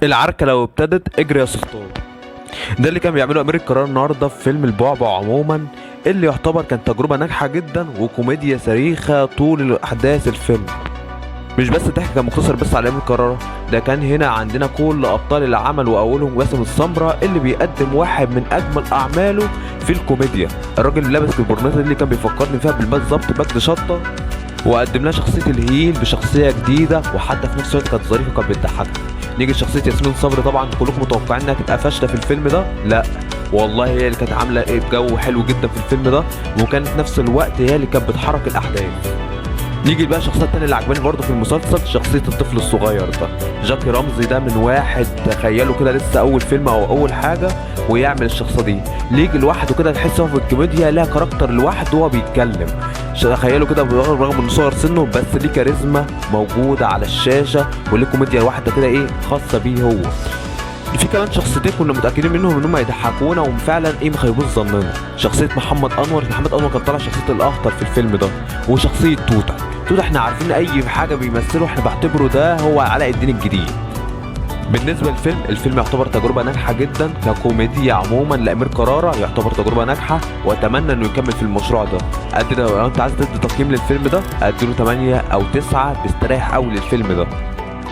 العركة لو ابتدت اجري يا سلطان. ده اللي كان بيعمله أمير قرار النهارده في فيلم البعبع عموما، اللي يعتبر كان تجربة ناجحة جدا وكوميديا صريخة طول أحداث الفيلم. مش بس ضحك كان مقتصر بس على أمير قرار، ده كان هنا عندنا كل أبطال العمل وأولهم باسم السمرة اللي بيقدم واحد من أجمل أعماله في الكوميديا. الراجل اللي لابس البورنيطة اللي كان بيفكرني فيها بالظبط مجد شطة، وقدم لنا شخصية الهيل بشخصية جديدة وحتى في نفس الوقت كانت ظريفة وكانت بتضحكنا. نيجي لشخصية ياسمين صبري، طبعا كلكم متوقعين انها تبقى فاشلة في الفيلم ده، لا والله هي اللي كانت عاملة جو حلو جدا في الفيلم ده، وكانت في نفس الوقت هي اللي كانت بتحرك الأحداث. نيجي بقى الشخصية التانية اللي عجباني برضه في المسلسل، شخصية الطفل الصغير ده جاكي رمزي. ده من واحد تخيله كده لسه أول فيلم أو أول حاجة ويعمل الشخصية دي، ليجي لوحده كده تحس هو في الكوميديا لها كاركتر لوحده وهو بيتكلم. تخيله كده رغم إنه صغر سنه بس ليه كاريزما موجودة على الشاشة وليه كوميديا واحدة كده خاصة بيه هو. في كمان شخصيتين كنا متاكدين منهم ان هم هيضحكونا وفعلا ما خيبوش ظننا. شخصيه محمد انور كان طالع شخصيه الاخطر في الفيلم ده، وشخصيه توته احنا عارفين اي حاجه بيمثله احنا بعتبره ده هو علاء الدين الجديد. بالنسبه للفيلم، الفيلم يعتبر تجربه ناجحه جدا ككوميديا عموما لامير كرارة، يعتبر تجربه ناجحه واتمنى انه يكمل في المشروع ده. لو انت عايز تدي تقييم للفيلم ده اديله 8 او 9 بيستريح قوي للفيلم ده.